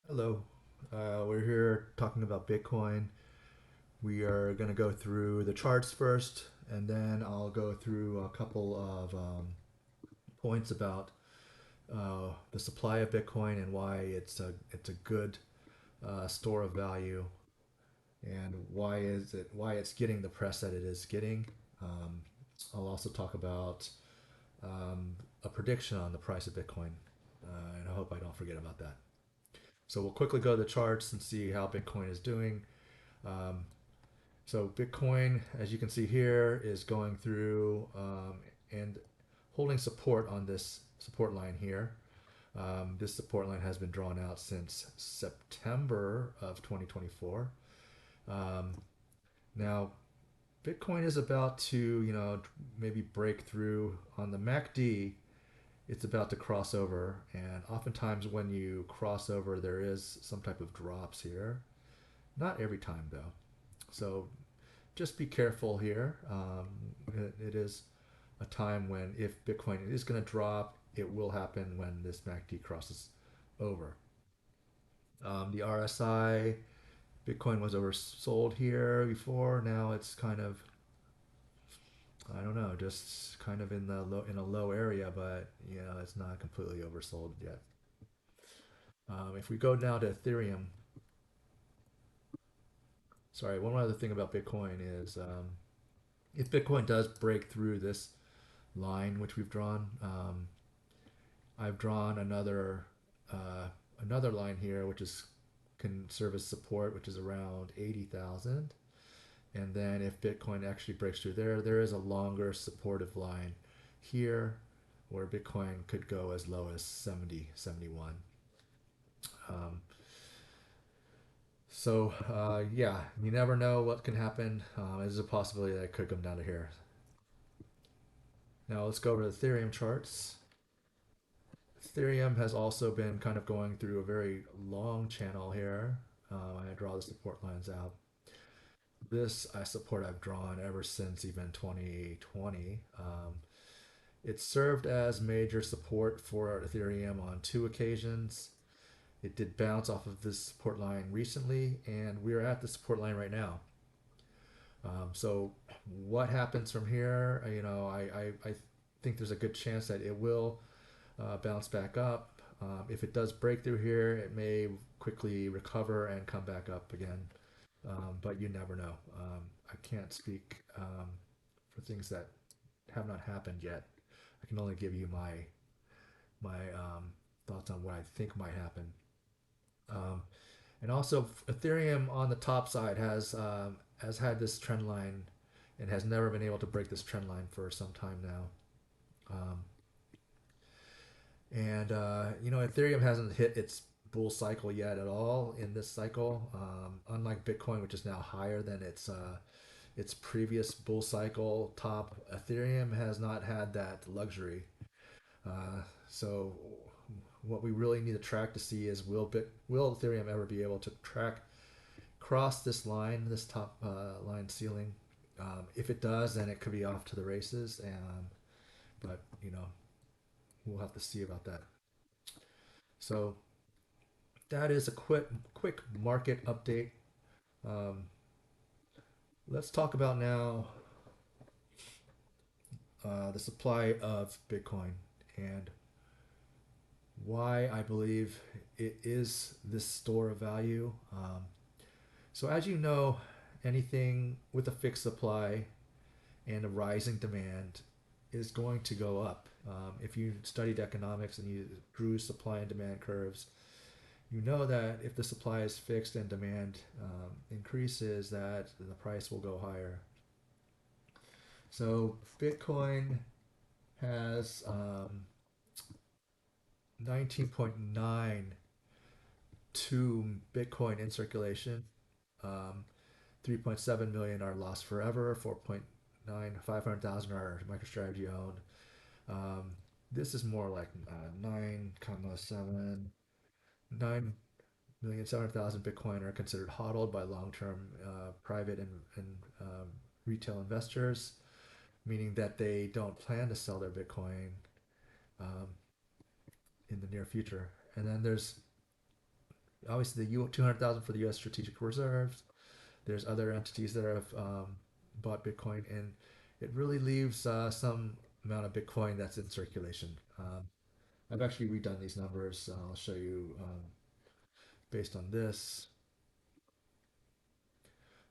Hello. We're here talking about Bitcoin. We are going to go through the charts first, and then I'll go through a couple of points about the supply of Bitcoin and why it's a good store of value, and why it's getting the press that it is getting. Um, I'll also talk about um, a prediction on the price of Bitcoin, and I hope I don't forget about that. So we'll quickly go to the charts and see how Bitcoin is doing. Um, so Bitcoin, as you can see here, is going through and holding support on this support line here. This support line has been drawn out since September of 2024. Um, Now, Bitcoin is about to, maybe break through on the MACD. It's about to cross over, and oftentimes when you cross over, there is some type of drops here. Not every time though. So just be careful here. It is a time when if Bitcoin is going to drop, it will happen when this MACD crosses over. The RSI, Bitcoin was oversold here before. Now it's kind of, I don't know, just kind of in a low area, but it's not completely oversold yet. If we go now to Ethereum, sorry, one other thing about Bitcoin is if Bitcoin does break through this line which we've drawn, I've drawn another line here, which is can serve as support, which is around 80,000. And then if Bitcoin actually breaks through there, there is a longer supportive line here where Bitcoin could go as low as 70, 71. Um, yeah, you never know what can happen. There's a possibility that it could come down to here. Now let's go over to the Ethereum charts. Ethereum has also been kind of going through a very long channel here. I draw the support lines out. This support I've drawn ever since even 2020. It served as major support for Ethereum on two occasions. It did bounce off of this support line recently, and we're at the support line right now. So, what happens from here? I think there's a good chance that it will bounce back up. If it does break through here, it may quickly recover and come back up again. But you never know. I can't speak for things that have not happened yet. I can only give you my thoughts on what I think might happen. Um, and also, Ethereum on the top side has had this trend line and has never been able to break this trend line for some time now. Um, And Ethereum hasn't hit its bull cycle yet at all in this cycle. Unlike Bitcoin, which is now higher than its previous bull cycle top, Ethereum has not had that luxury. So what we really need to track to see is will Ethereum ever be able to cross this line, this top line ceiling? If it does, then it could be off to the races. But we'll have to see about that. So that is a quick market update. Um, let's talk about now the supply of Bitcoin and why I believe it is this store of value. So as you know, anything with a fixed supply and a rising demand is going to go up. If you studied economics and you drew supply and demand curves, you know that if the supply is fixed and demand increases, that the price will go higher. So Bitcoin has 19.92 Bitcoin in circulation. Um, 3.7 million are lost forever. 4.9, 500,000 are MicroStrategy owned. Um, this is more like 9,7, 9,700,000 Bitcoin are considered hodled by long-term private and retail investors, meaning that they don't plan to sell their Bitcoin um, in the near future. And then there's Obviously, the 200,000 for the U.S. strategic reserves. There's other entities that have bought Bitcoin, and it really leaves some amount of Bitcoin that's in circulation. I've actually redone these numbers. I'll show you based on this.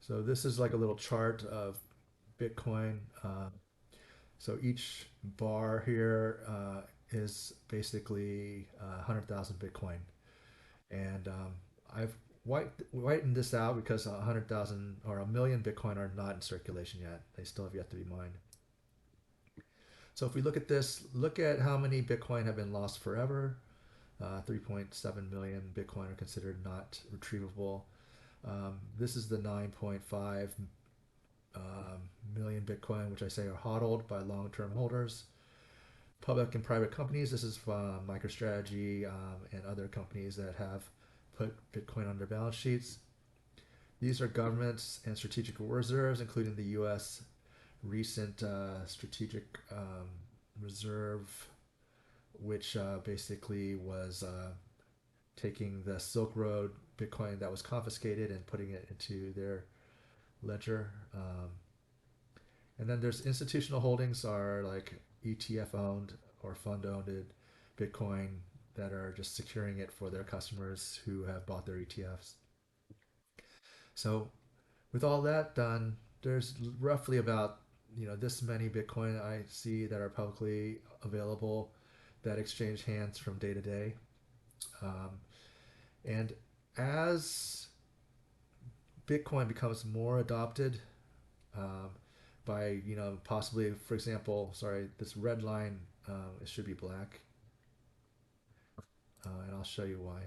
So this is like a little chart of Bitcoin. So each bar here is basically 100,000 Bitcoin, and I've whitened this out because 100,000 or a million Bitcoin are not in circulation yet. They still have yet to be mined. So if we look at this, look at how many Bitcoin have been lost forever. 3.7 million Bitcoin are considered not retrievable. This is the 9.5 million Bitcoin, which I say are hodled by long-term holders. Public and private companies, this is from MicroStrategy and other companies that have put Bitcoin on their balance sheets. These are governments and strategic reserves, including the U.S. recent strategic reserve, which basically was taking the Silk Road Bitcoin that was confiscated and putting it into their ledger. And then there's institutional holdings are like ETF owned or fund owned Bitcoin that are just securing it for their customers who have bought their ETFs. So with all that done, there's roughly about this many Bitcoin I see that are publicly available that exchange hands from day to day. Um, and as Bitcoin becomes more adopted um, by possibly, for example, sorry, this red line it should be black, and I'll show you why.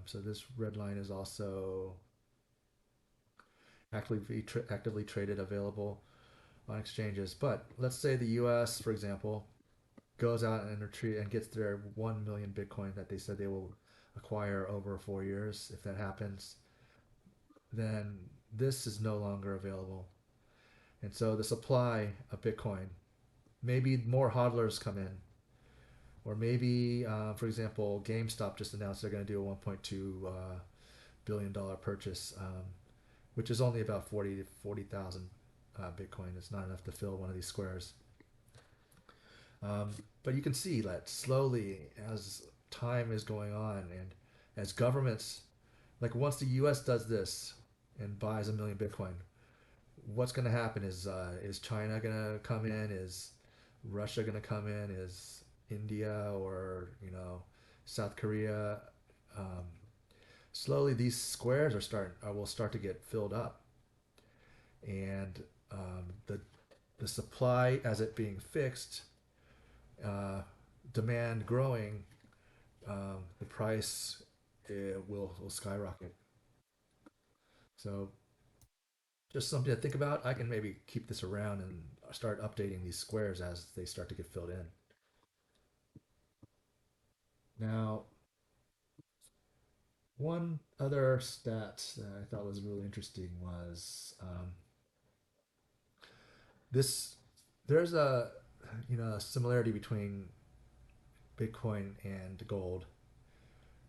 So this red line is also actively traded, available on exchanges. But let's say the U.S., for example, goes out and retreat and gets their 1 million Bitcoin that they said they will acquire over 4 years. If that happens, then this is no longer available. And so the supply of Bitcoin, maybe more hodlers come in, or maybe, for example, GameStop just announced they're going to do a 1.2 billion dollar purchase, which is only about 40,000 Bitcoin. It's not enough to fill one of these squares. Um, but you can see that slowly, as time is going on, and as governments, like once the U.S. does this and buys a million Bitcoin, what's going to happen is China going to come in? Is Russia going to come in? Is India or South Korea? Um, Slowly, these squares will start to get filled up, and the supply as it being fixed, uh, demand growing, the price will skyrocket. So just something to think about. I can maybe keep this around and start updating these squares as they start to get filled in. Now, one other stat that I thought was really interesting was this. There's a similarity between Bitcoin and gold.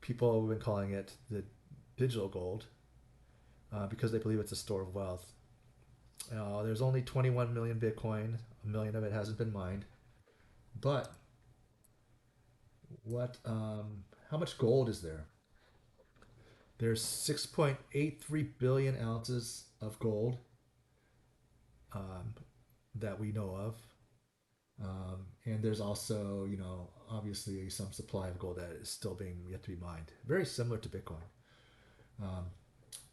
People have been calling it the digital gold because they believe it's a store of wealth. There's only 21 million Bitcoin. A million of it hasn't been mined. But what? How much gold is there? There's 6.83 billion ounces of gold um, that we know of. And there's also, obviously some supply of gold that is still being yet to be mined. Very similar to Bitcoin. Um,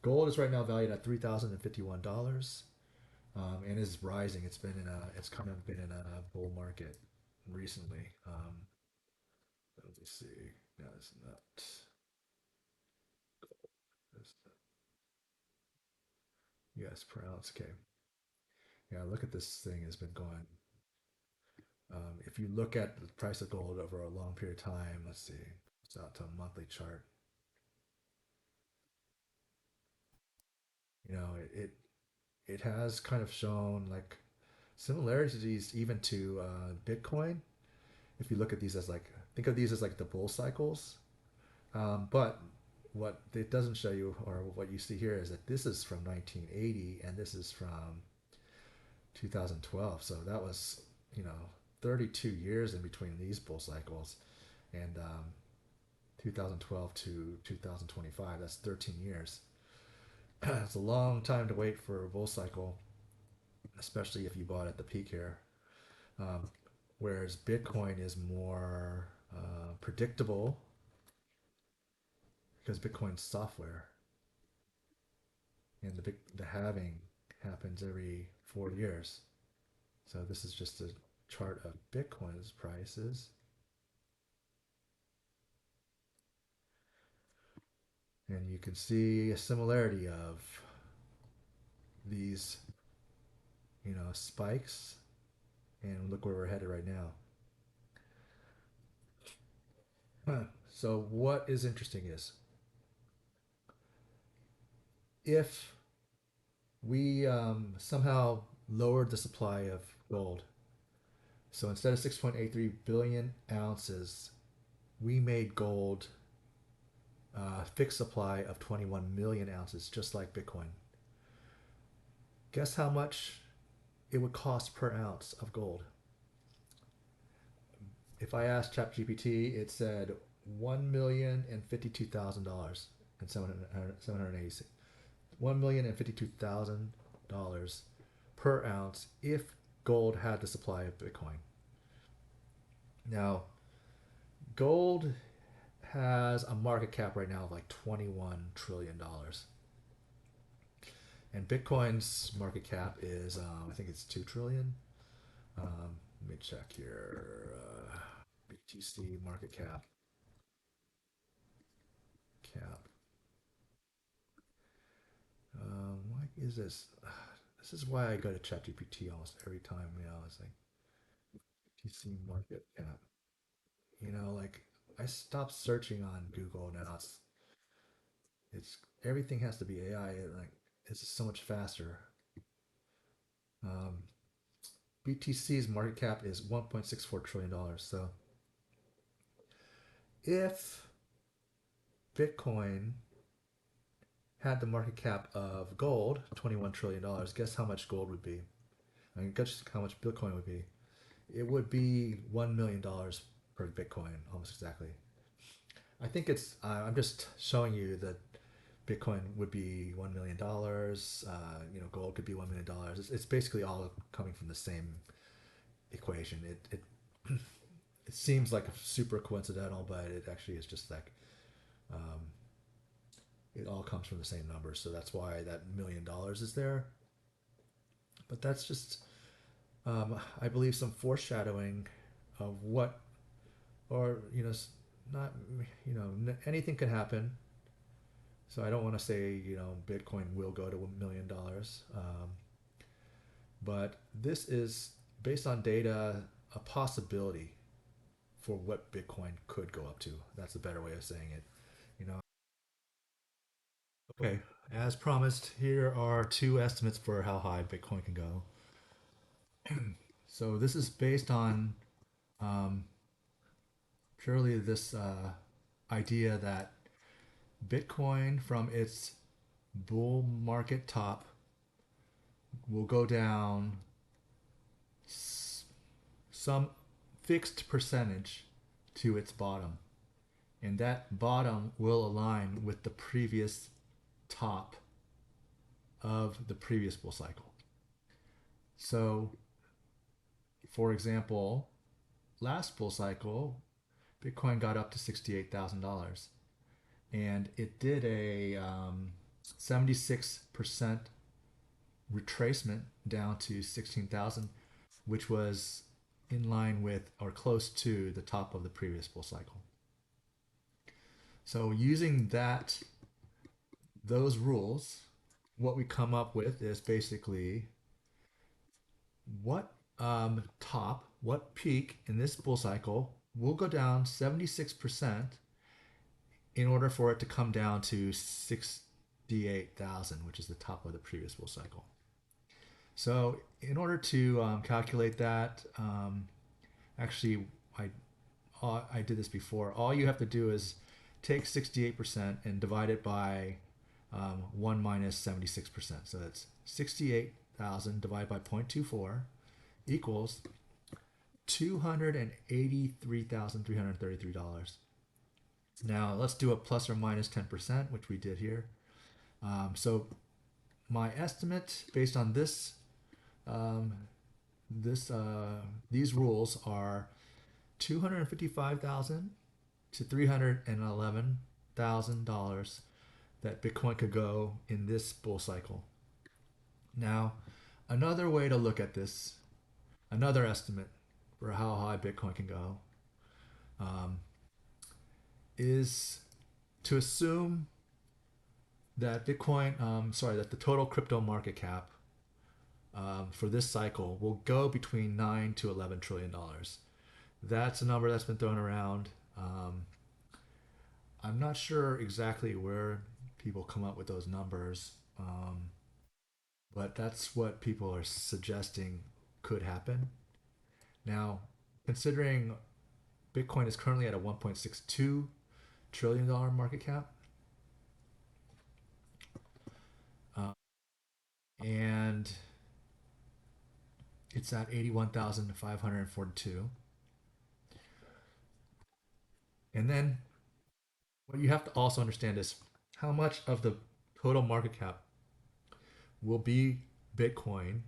Gold is right now valued at $3,051, and is rising. It's kind of been in a bull market recently. Let me see. No, it's not. It's US per ounce. Okay. Yeah, look at this thing has been going. If you look at the price of gold over a long period of time, let's see. It's out to a monthly chart. It has kind of shown like similarities even to Bitcoin. If you look at these as like think of these as like the bull cycles, but what it doesn't show you, or what you see here, is that this is from 1980 and this is from 2012. So that was, you know, 32 years in between these bull cycles, and 2012 to 2025. That's 13 years. It's a long time to wait for a bull cycle, especially if you bought at the peak here. Um, Whereas Bitcoin is more predictable because Bitcoin's software, and the halving happens every 4 years. So this is just a chart of Bitcoin's prices, and you can see a similarity of these, spikes, and look where we're headed right now. So what is interesting is if we somehow lowered the supply of gold, so instead of 6.83 billion ounces, we made gold fixed supply of 21 million ounces, just like Bitcoin. Guess how much it would cost per ounce of gold? If I asked ChatGPT, it said $1,052,000 and 786. $1,052,000 per ounce if gold had the supply of Bitcoin. Now, gold has a market cap right now of like $21 trillion, and Bitcoin's market cap is I think it's 2 trillion. Let me check here. BTC market cap. Why is this? This is why I go to ChatGPT almost every time. It's like BTC market cap. Like I stopped searching on Google now. It's everything has to be AI. Like it's just so much faster. Um, BTC's market cap is $1.64 trillion. So if Bitcoin had the market cap of gold, $21 trillion, guess how much gold would be? I mean, guess how much Bitcoin would be? It would be $1 million per Bitcoin, almost exactly. I think it's. I'm just showing you that Bitcoin would be $1 million. Gold could be $1 million. It's basically all coming from the same equation. It seems like super coincidental, but it actually is just like um, it all comes from the same number. So that's why that $1 million is there. But that's just, I believe, some foreshadowing of what, or not, anything can happen. So I don't want to say Bitcoin will go to $1 million, but this is based on data, a possibility for what Bitcoin could go up to. That's a better way of saying it. You know. Okay, as promised, here are two estimates for how high Bitcoin can go. So this is based on um, purely this idea that Bitcoin, from its bull market top, will go down some fixed percentage to its bottom. And that bottom will align with the previous top of the previous bull cycle. So, for example, last bull cycle, Bitcoin got up to $68,000, and it did a 76% retracement down to 16,000, which was in line with or close to the top of the previous bull cycle. So using those rules, what we come up with is basically what peak in this bull cycle will go down 76% in order for it to come down to 68,000, which is the top of the previous bull cycle. So in order to calculate that, actually, I I did this before. All you have to do is take 68% and divide it by 1 minus 76%. So that's 68,000 divided by 0.24 equals $283,333. Now let's do a plus or minus 10%, which we did here. So my estimate based on um, these rules are 255,000 to $311,000 that Bitcoin could go in this bull cycle. Now, another way to look at this, another estimate for how high Bitcoin can go, um, is to assume that that the total crypto market cap for this cycle will go between $9 to $11 trillion. That's a number that's been thrown around. I'm not sure exactly where people come up with those numbers, but that's what people are suggesting could happen. Now, considering Bitcoin is currently at a $1.62 trillion market cap, and it's at 81,542. And then what you have to also understand is how much of the total market cap will be Bitcoin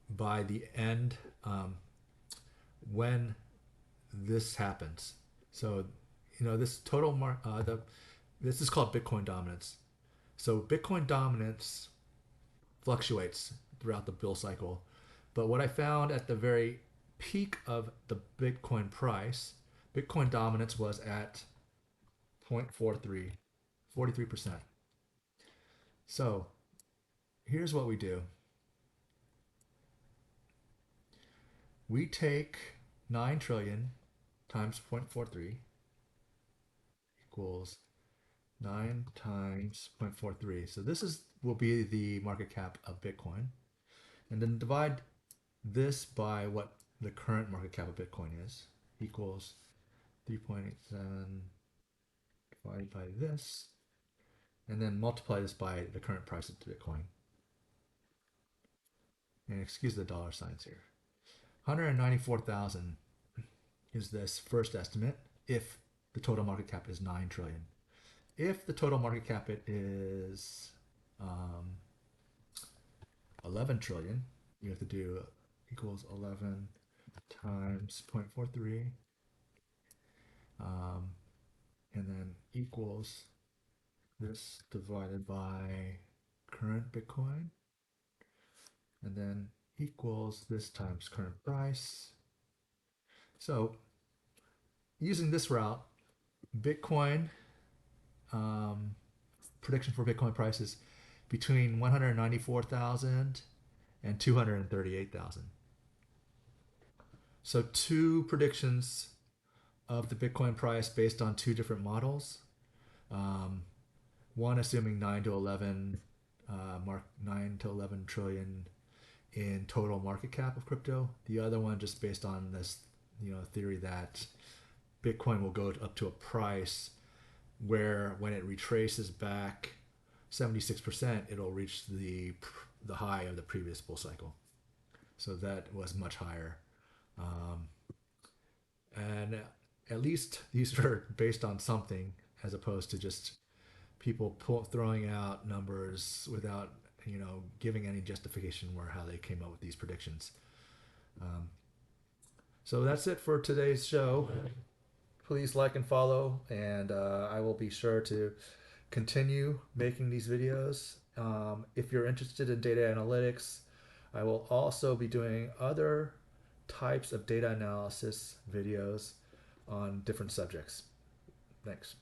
by the end when this happens. So, this this is called Bitcoin dominance. So Bitcoin dominance fluctuates throughout the bull cycle. But what I found at the very peak of the Bitcoin price, Bitcoin dominance was at 0.43, 43%. So here's what we do. We take 9 trillion times 0.43 equals 9 times 0.43. So this is will be the market cap of Bitcoin. And then divide this by what the current market cap of Bitcoin is, equals 3.87 divided by this, and then multiply this by the current price of Bitcoin. And excuse the dollar signs here. 194,000 is this first estimate if the total market cap is 9 trillion. If the total market cap is 11 trillion, you have to do equals 11 times 0.43, and then equals this divided by current Bitcoin, and then equals this times current price. So using this route, Bitcoin prediction for Bitcoin prices between 194,000 and 238,000. So two predictions of the Bitcoin price based on two different models. One assuming 9 to 11 trillion in total market cap of crypto. The other one just based on this, theory that Bitcoin will go up to a price where when it retraces back 76%, it'll reach the high of the previous bull cycle. So that was much higher. And at least these are based on something as opposed to just people throwing out numbers without giving any justification where how they came up with these predictions. So that's it for today's show. Please like and follow, and I will be sure to continue making these videos. If you're interested in data analytics, I will also be doing other types of data analysis videos on different subjects. Thanks.